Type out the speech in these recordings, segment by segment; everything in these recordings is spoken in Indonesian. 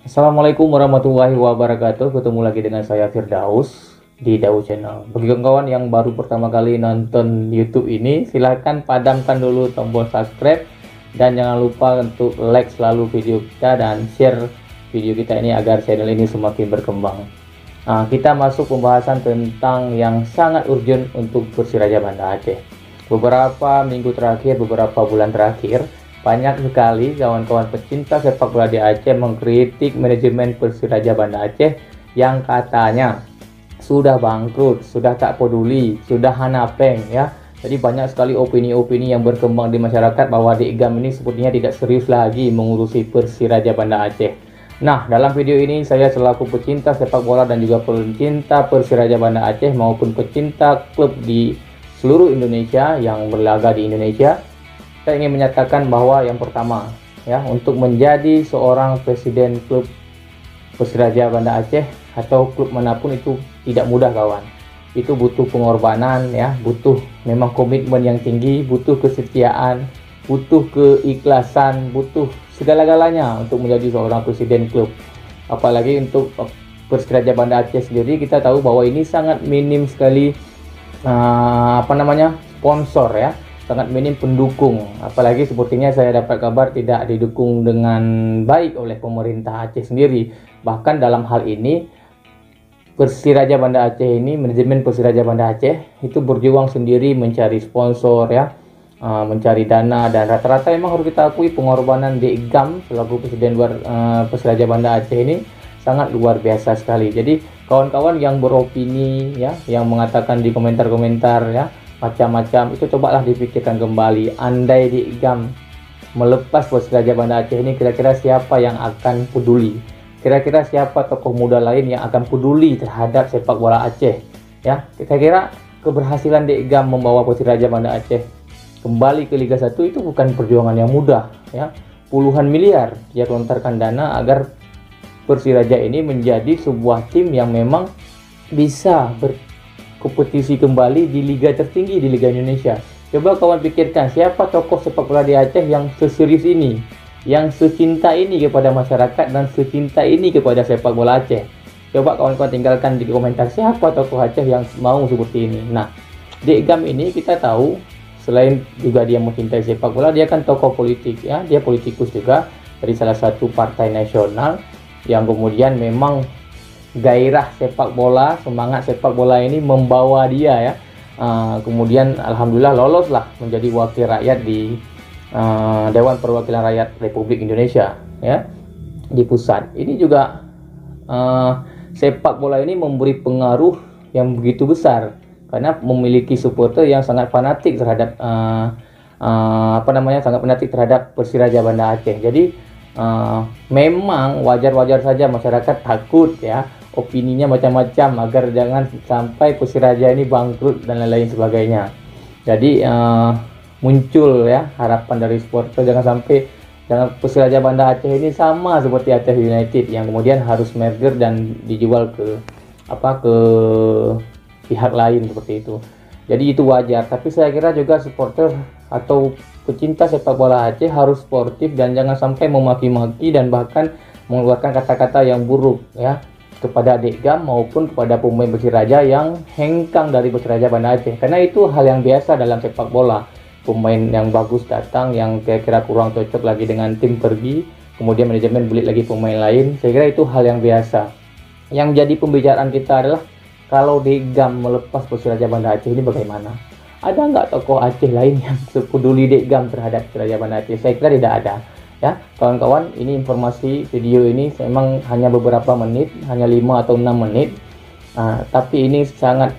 Assalamualaikum warahmatullahi wabarakatuh. Ketemu lagi dengan saya Firdaus di Daus Channel. Bagi kawan-kawan yang baru pertama kali nonton YouTube ini, silahkan padamkan dulu tombol subscribe dan jangan lupa untuk like selalu video kita dan share video kita ini agar channel ini semakin berkembang. Nah, kita masuk pembahasan tentang yang sangat urgent untuk Persiraja Banda Aceh. Beberapa minggu terakhir, beberapa bulan terakhir, banyak sekali kawan-kawan pecinta sepak bola di Aceh mengkritik manajemen Persiraja Banda Aceh yang katanya sudah bangkrut, sudah tak peduli, sudah hanapeng ya. Jadi banyak sekali opini-opini yang berkembang di masyarakat bahwa Digam ini sepertinya tidak serius lagi mengurusi Persiraja Banda Aceh. Nah, dalam video ini saya selaku pecinta sepak bola dan juga pecinta Persiraja Banda Aceh maupun pecinta klub di seluruh Indonesia yang berlaga di Indonesia, saya ingin menyatakan bahwa yang pertama ya, untuk menjadi seorang presiden klub Persiraja Banda Aceh atau klub manapun itu tidak mudah kawan. Itu butuh pengorbanan ya, butuh memang komitmen yang tinggi, butuh kesetiaan, butuh keikhlasan, butuh segala-galanya untuk menjadi seorang presiden klub. Apalagi untuk Persiraja Banda Aceh sendiri, kita tahu bahwa ini sangat minim sekali sponsor ya, sangat minim pendukung. Apalagi sepertinya saya dapat kabar tidak didukung dengan baik oleh pemerintah Aceh sendiri. Bahkan dalam hal ini Persiraja Banda Aceh ini, manajemen Persiraja Banda Aceh itu berjuang sendiri mencari sponsor ya, mencari dana, dan rata-rata memang harus kita akui pengorbanan Digam selaku presiden Persiraja Banda Aceh ini sangat luar biasa sekali. Jadi kawan-kawan yang beropini ya, yang mengatakan di komentar-komentar ya macam-macam, itu cobalah dipikirkan kembali. Andai Digam melepas Persiraja Banda Aceh ini, kira-kira siapa yang akan peduli? Kira-kira siapa tokoh muda lain yang akan peduli terhadap sepak bola Aceh? Ya, kira-kira keberhasilan Digam membawa Persiraja Banda Aceh kembali ke Liga 1 itu bukan perjuangan yang mudah ya. Puluhan miliar dia lontarkan dana agar Persiraja ini menjadi sebuah tim yang memang bisa berkompetisi kembali di liga tertinggi di Liga Indonesia. Coba kawan pikirkan, siapa tokoh sepak bola di Aceh yang seserius ini, yang secinta ini kepada masyarakat dan secinta ini kepada sepak bola Aceh. Coba kawan-kawan tinggalkan di komentar siapa tokoh Aceh yang mau seperti ini. Nah, Digam ini kita tahu selain juga dia mencintai sepak bola, dia kan tokoh politik ya, dia politikus juga dari salah satu partai nasional yang kemudian memang gairah sepak bola, semangat sepak bola ini membawa dia ya. Kemudian alhamdulillah loloslah menjadi wakil rakyat di Dewan Perwakilan Rakyat Republik Indonesia ya, di pusat. Ini juga sepak bola ini memberi pengaruh yang begitu besar karena memiliki supporter yang sangat fanatik terhadap sangat fanatik terhadap Persiraja Banda Aceh. Jadi memang wajar-wajar saja masyarakat takut ya, opininya macam-macam agar jangan sampai Persiraja ini bangkrut dan lain-lain sebagainya. Jadi muncul ya harapan dari supporter jangan Persiraja Banda Aceh ini sama seperti Aceh United yang kemudian harus merger dan dijual ke pihak lain seperti itu. Jadi itu wajar, tapi saya kira juga supporter atau pecinta sepak bola Aceh harus sportif dan jangan sampai memaki-maki dan bahkan mengeluarkan kata-kata yang buruk ya kepada Digam maupun kepada pemain Persiraja yang hengkang dari Persiraja Banda Aceh, karena itu hal yang biasa dalam sepak bola. Pemain yang bagus datang yang kira-kira kurang cocok lagi dengan tim pergi, kemudian manajemen beli lagi pemain lain. Saya kira itu hal yang biasa. Yang jadi pembicaraan kita adalah kalau Digam melepas Persiraja Banda Aceh ini bagaimana? Ada nggak tokoh Aceh lain yang sepeduli Digam terhadap Persiraja Banda Aceh? Saya kira tidak ada. Ya, kawan-kawan, ini informasi video ini memang hanya beberapa menit, hanya 5 atau 6 menit. Tapi ini sangat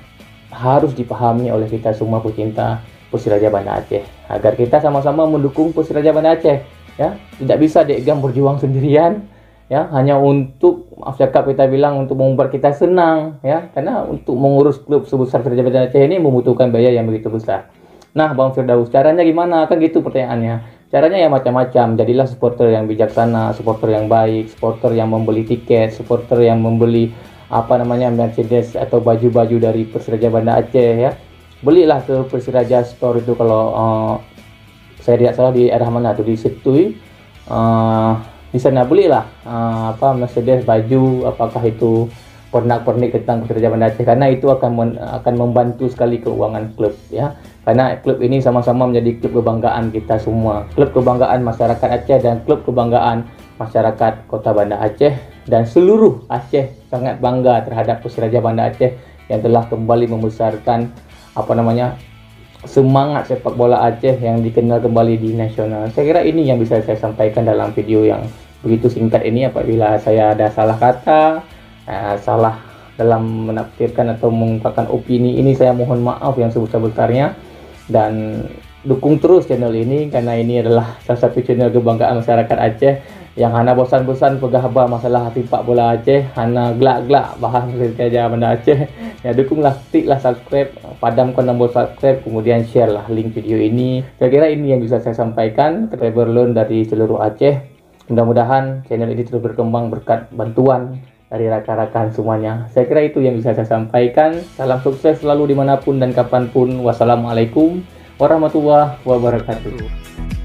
harus dipahami oleh kita semua pecinta Persiraja Banda Aceh agar kita sama-sama mendukung Persiraja Banda Aceh. Ya, tidak bisa Digam berjuang sendirian. Ya, hanya untuk kita bilang untuk membuat kita senang ya, karena untuk mengurus klub sebesar Persiraja Banda Aceh ini membutuhkan biaya yang begitu besar. Nah, Bang Firdaus, caranya gimana? Kan gitu pertanyaannya. Caranya ya macam-macam. Jadilah supporter yang bijaksana, supporter yang baik, supporter yang membeli tiket, supporter yang membeli Mercedes atau baju-baju dari Persiraja Banda Aceh ya. Belilah ke Persiraja Store itu kalau saya tidak salah di arah mana tuh, di Setui. di sana belilah Mercedes, baju, apakah itu pernak-pernik tentang Persiraja Banda Aceh, karena itu akan membantu sekali keuangan klub ya. Karena klub ini sama-sama menjadi klub kebanggaan kita semua, klub kebanggaan masyarakat Aceh dan klub kebanggaan masyarakat Kota Banda Aceh, dan seluruh Aceh sangat bangga terhadap Persiraja Banda Aceh yang telah kembali membesarkan semangat sepak bola Aceh yang dikenal kembali di nasional. Saya kira ini yang bisa saya sampaikan dalam video yang begitu singkat ini. Apabila saya ada salah kata, salah dalam menafsirkan atau mengungkapkan opini ini, saya mohon maaf yang sebesar-besarnya, dan dukung terus channel ini karena ini adalah salah satu channel kebanggaan masyarakat Aceh yang hana bosan-bosan pegahaba masalah sepak bola Aceh, hana gelak-gelak bahas Persiraja Banda Aceh. Ya, dukunglah, kliklah subscribe, padamkan tombol subscribe, kemudian share lah link video ini. Saya kira ini yang bisa saya sampaikan kepada berlun dari seluruh Aceh. Mudah-mudahan channel ini terus berkembang berkat bantuan dari rakan-rakan semuanya. Saya kira itu yang bisa saya sampaikan. Salam sukses selalu dimanapun dan kapanpun. Wassalamualaikum warahmatullahi wabarakatuh.